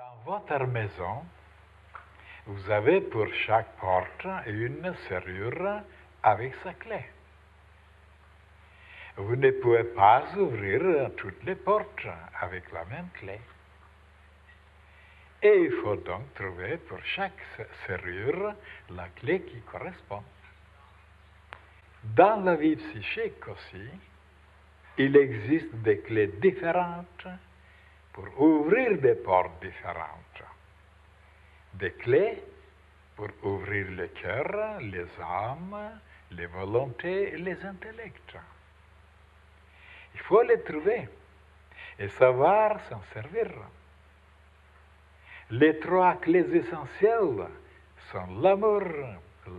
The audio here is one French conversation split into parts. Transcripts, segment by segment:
Dans votre maison, vous avez pour chaque porte une serrure avec sa clé. Vous ne pouvez pas ouvrir toutes les portes avec la même clé. Et il faut donc trouver pour chaque serrure la clé qui correspond. Dans la vie psychique aussi, il existe des clés différentes pour ouvrir des portes différentes. Des clés pour ouvrir le cœur, les âmes, les volontés et les intellects. Il faut les trouver et savoir s'en servir. Les trois clés essentielles sont l'amour,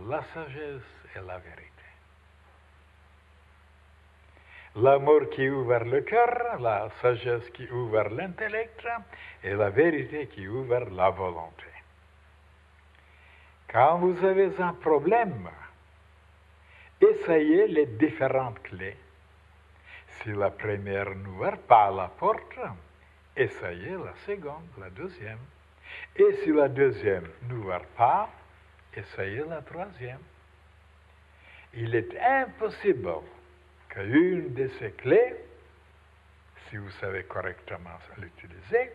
la sagesse et la vérité. L'amour qui ouvre le cœur, la sagesse qui ouvre l'intellect et la vérité qui ouvre la volonté. Quand vous avez un problème, essayez les différentes clés. Si la première n'ouvre pas la porte, essayez la seconde, la deuxième. Et si la deuxième n'ouvre pas, essayez la troisième. Il est impossible qu'une de ces clés, si vous savez correctement l'utiliser,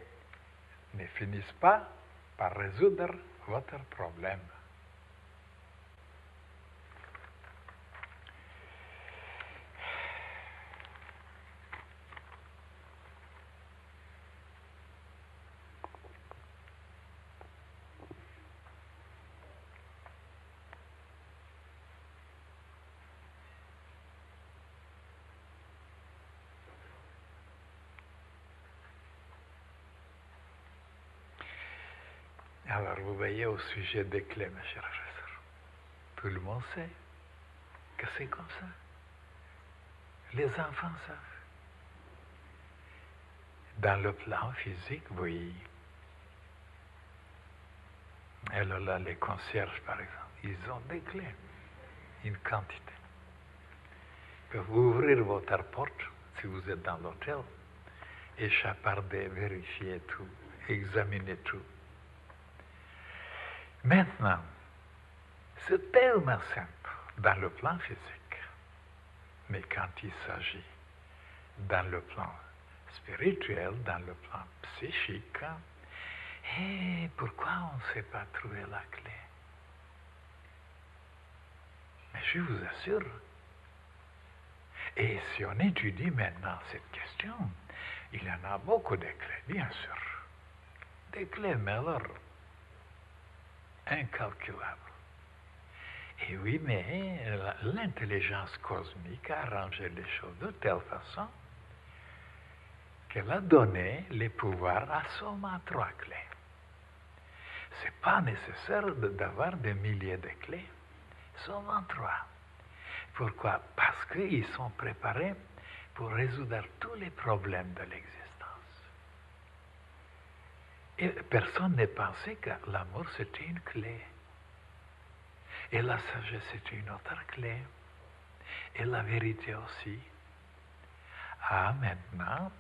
ne finisse pas par résoudre votre problème. Alors, vous voyez au sujet des clés, mes chers frères, tout le monde sait que c'est comme ça. Les enfants savent. Dans le plan physique, oui. Alors là, les concierges, par exemple, ils ont des clés, une quantité. Ils peuvent ouvrir votre porte, si vous êtes dans l'hôtel, échapparder, vérifier tout, examiner tout. Maintenant, c'est tellement simple dans le plan physique, mais quand il s'agit dans le plan spirituel, dans le plan psychique, et pourquoi on ne sait pas trouver la clé? Mais je vous assure, et si on étudie maintenant cette question, il y en a beaucoup de clés, bien sûr. Des clés, mais alors, incalculables. Et oui, mais l'intelligence cosmique a arrangé les choses de telle façon qu'elle a donné les pouvoirs à seulement 3 clés. Ce n'est pas nécessaire d'avoir des milliers de clés, seulement 3. Pourquoi? Parce qu'ils sont préparés pour résoudre tous les problèmes de l'existence. Et personne n'a pensé que l'amour c'était une clé. Et la sagesse c'est une autre clé. Et la vérité aussi. Ah, maintenant,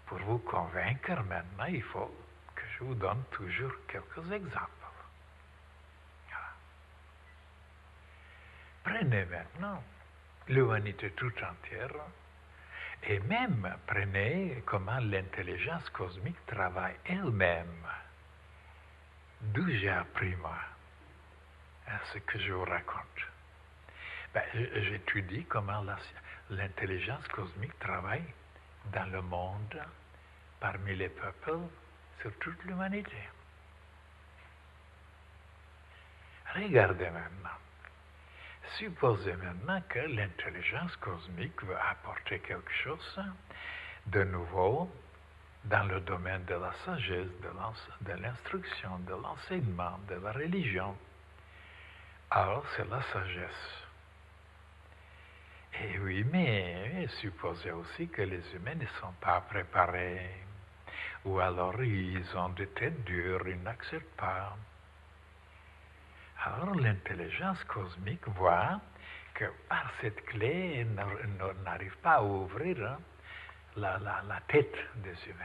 pour vous convaincre, maintenant, il faut que je vous donne toujours quelques exemples. Voilà. Prenez maintenant l'humanité tout entière et même prenez comment l'intelligence cosmique travaille elle-même. D'où j'ai appris, moi, ce que je vous raconte. J'étudie comment l'intelligence cosmique travaille dans le monde, parmi les peuples, sur toute l'humanité. Regardez maintenant. Supposez maintenant que l'intelligence cosmique veut apporter quelque chose de nouveau dans le domaine de la sagesse, de l'instruction, de l'enseignement, de la religion. Alors, c'est la sagesse. Et oui, mais supposez aussi que les humains ne sont pas préparés, ou alors ils ont des têtes dures, ils n'acceptent pas. Alors l'intelligence cosmique voit que par cette clé, elle n'arrive pas à ouvrir la tête des humains.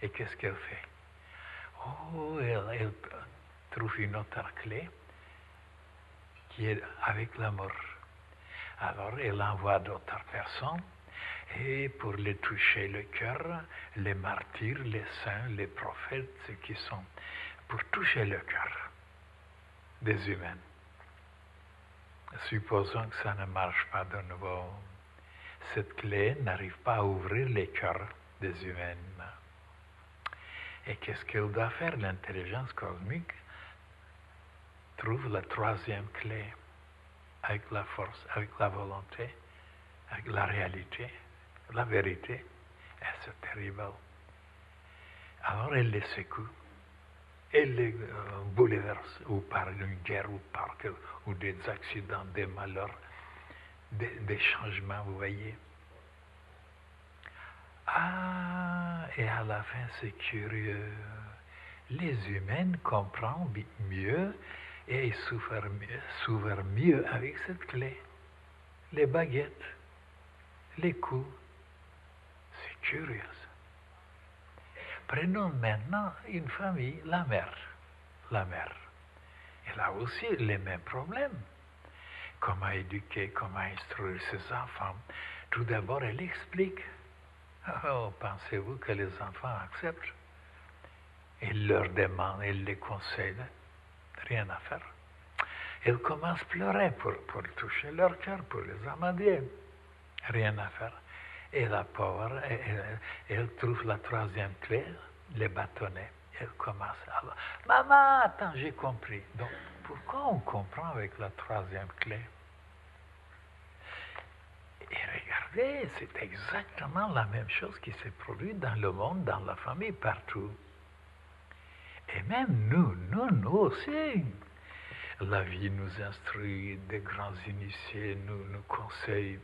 Et qu'est-ce qu'elle fait? Oh, elle trouve une autre clé qui est avec l'amour. Alors, elle envoie d'autres personnes et pour les toucher le cœur, les martyrs, les saints, les prophètes, ceux qui sont pour toucher le cœur des humains. Supposons que ça ne marche pas de nouveau. Cette clé n'arrive pas à ouvrir les cœurs des humains. Et qu'est-ce qu'elle doit faire? L'intelligence cosmique trouve la troisième clé avec la force, avec la volonté, avec la réalité, la vérité. Et c'est terrible. Alors elle les secoue, elle les bouleverse, ou par une guerre, ou des accidents, des malheurs, des changements, vous voyez. Ah, et à la fin, c'est curieux. Les humains comprennent mieux et ils s'ouvrent mieux avec cette clé. Les baguettes, les coups, c'est curieux. Prenons maintenant une famille, la mère. La mère. Elle a aussi les mêmes problèmes. Comment éduquer, comment instruire ses enfants. Tout d'abord, elle explique. Oh, pensez-vous que les enfants acceptent? Elle leur demande, elle les conseille. Rien à faire. Elle commence à pleurer pour toucher leur cœur, pour les amadier. Rien à faire. Et la pauvre, elle trouve la troisième clé, les bâtonnets. Elle commence à... Maman, attends, j'ai compris. Donc, pourquoi on comprend avec la troisième clé? Et regardez, c'est exactement la même chose qui s'est produite dans le monde, dans la famille, partout. Et même nous aussi. La vie nous instruit, des grands initiés nous conseillent.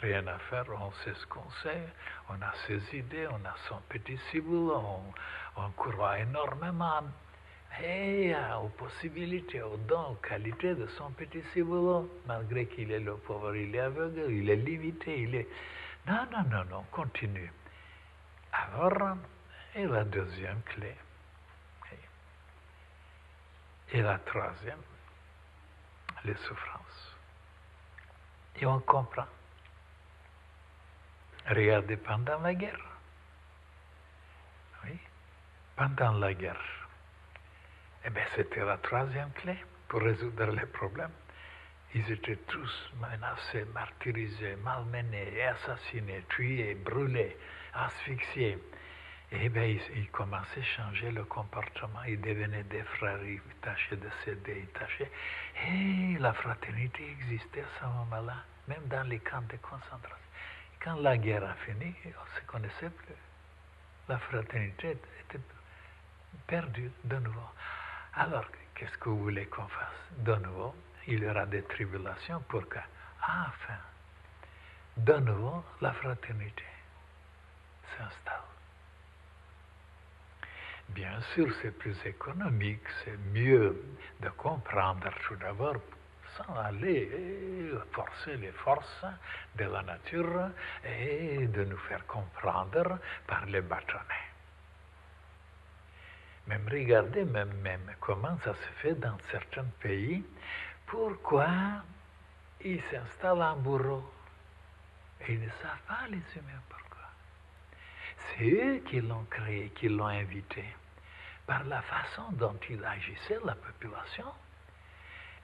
Rien à faire, on sait ce qu'on sait, on a ses idées, on a son petit ciboulot, on croit énormément aux possibilités, aux dons, aux qualités de son petit ciboulot, malgré qu'il est le pauvre, il est aveugle, il est limité, il est... Non, continue. Alors, et la deuxième clé, et la troisième, les souffrances. Et on comprend. Regardez pendant la guerre. Oui, pendant la guerre. Eh bien, c'était la troisième clé pour résoudre les problèmes. Ils étaient tous menacés, martyrisés, malmenés, assassinés, tués, brûlés, asphyxiés. Eh bien, ils commençaient à changer le comportement. Ils devenaient des frères, ils tâchaient de s'aider, ils tâchaient. Et la fraternité existait à ce moment-là, même dans les camps de concentration. Quand la guerre a fini, on ne se connaissait plus. La fraternité était perdue de nouveau. Alors, qu'est-ce que vous voulez qu'on fasse? De nouveau, il y aura des tribulations pour que, enfin, de nouveau, la fraternité s'installe. Bien sûr, c'est plus économique, c'est mieux de comprendre tout d'abord sans aller forcer les forces de la nature et de nous faire comprendre par les bâtonnets. Même regardez même comment ça se fait dans certains pays, pourquoi ils s'installent en bourreau. Et ils ne savent pas les humains pourquoi. C'est eux qui l'ont créé, qui l'ont invité, par la façon dont ils agissaient la population.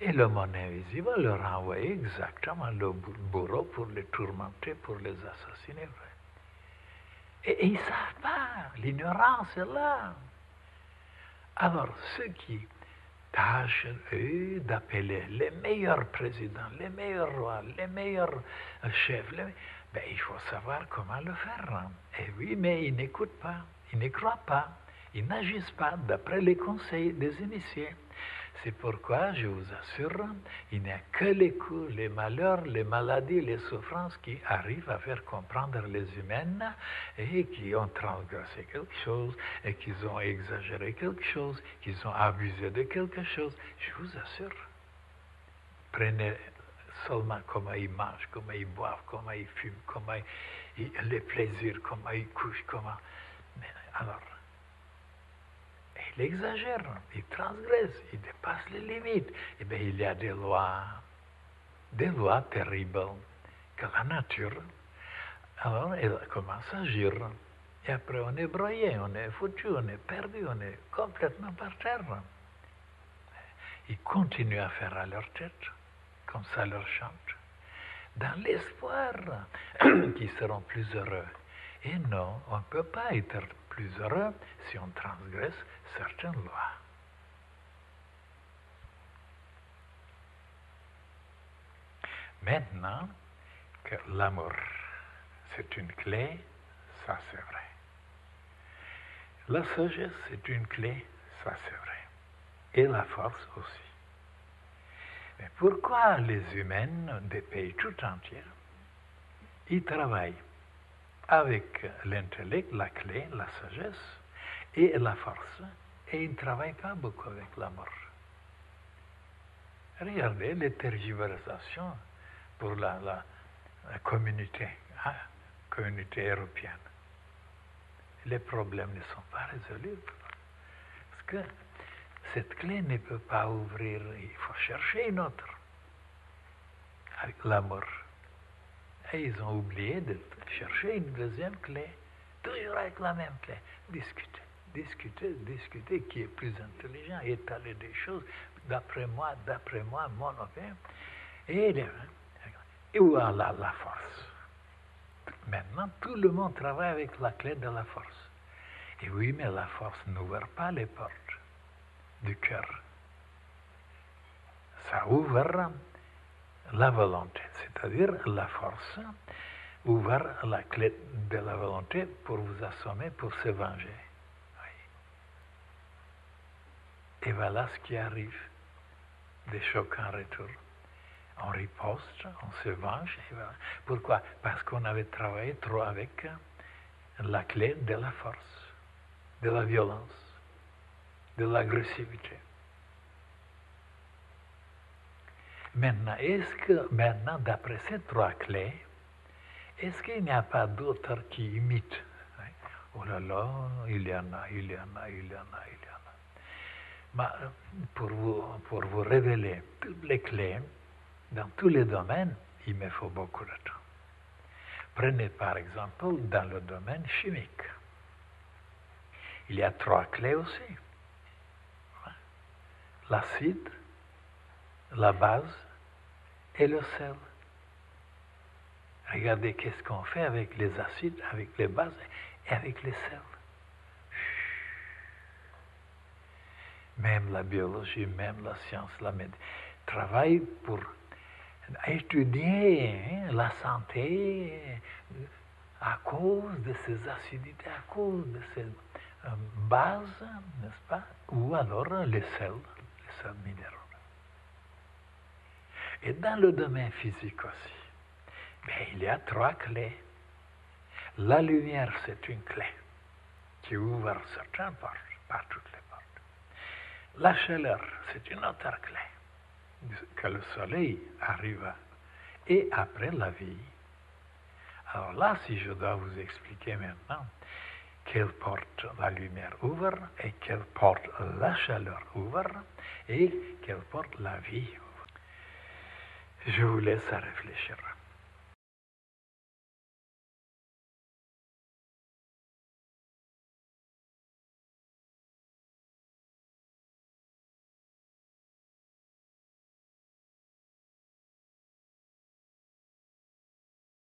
Et le monde invisible leur a envoyé exactement le bourreau pour les tourmenter, pour les assassiner. Et ils ne savent pas, l'ignorance est là. Alors, ceux qui tâchent, eux, d'appeler les meilleurs présidents, les meilleurs rois, les meilleurs chefs, ben, il faut savoir comment le faire. Et oui, mais ils n'écoutent pas, ils ne croient pas, ils n'agissent pas d'après les conseils des initiés. C'est pourquoi, je vous assure, il n'y a que les coups, les malheurs, les maladies, les souffrances qui arrivent à faire comprendre les humains et qui ont transgressé quelque chose, et qu'ils ont exagéré quelque chose, qu'ils ont abusé de quelque chose. Je vous assure. Prenez seulement comment ils mangent, comment ils boivent, comment ils fument, comment les plaisirs, comment ils couchent, comment... Mais alors, il exagère, il transgresse, il dépasse les limites. Eh bien, il y a des lois terribles que la nature, alors elle commence à agir. Et après, on est broyé, on est foutu, on est perdu, on est complètement par terre. Ils continuent à faire à leur tête, comme ça leur chante, dans l'espoir qu'ils seront plus heureux. Et non, on ne peut pas être plus heureux si on transgresse certaines lois. Maintenant que l'amour, c'est une clé, ça c'est vrai. La sagesse, c'est une clé, ça c'est vrai. Et la force aussi. Mais pourquoi les humains des pays tout entiers, ils travaillent avec l'intellect, la clé, la sagesse et la force, et ils ne travaillent pas beaucoup avec l'amour? Regardez les tergiversations pour la communauté, communauté européenne. Les problèmes ne sont pas résolus. Parce que cette clé ne peut pas ouvrir, il faut chercher une autre, avec l'amour. Et ils ont oublié de chercher une deuxième clé, toujours avec la même clé. Discuter, qui est plus intelligent, étaler des choses, d'après moi, mon opinion. Et voilà la force. Maintenant, tout le monde travaille avec la clé de la force. Et oui, mais la force n'ouvre pas les portes du cœur. Ça ouvre la volonté, c'est-à-dire la force ouvre la clé de la volonté pour vous assommer, pour se venger. Oui. Et voilà ce qui arrive, des chocs en retour. On riposte, on se venge. Et voilà. Pourquoi? Parce qu'on avait travaillé trop avec la clé de la force, de la violence, de l'agressivité. Maintenant, d'après ces trois clés, est-ce qu'il n'y a pas d'autres qui imitent? Oh là là, il y en a. Mais pour vous révéler toutes les clés, dans tous les domaines, il me faut beaucoup de temps. Prenez par exemple dans le domaine chimique. Il y a trois clés aussi. L'acide, la base et le sel. Regardez qu'est-ce qu'on fait avec les acides, avec les bases et avec les sels. Même la biologie, même la science, la médecine, travaillent pour étudier la santé à cause de ces acidités, à cause de ces bases, n'est-ce pas? Ou alors les sels minéraux. Et dans le domaine physique aussi, il y a trois clés. La lumière, c'est une clé qui ouvre certaines portes, pas toutes les portes. La chaleur, c'est une autre clé, que le soleil arrive. Et après la vie. Alors là, si je dois vous expliquer maintenant quelle porte la lumière ouvre, et quelle porte la chaleur ouvre, et quelle porte la vie ouvre. Je vous laisse à réfléchir.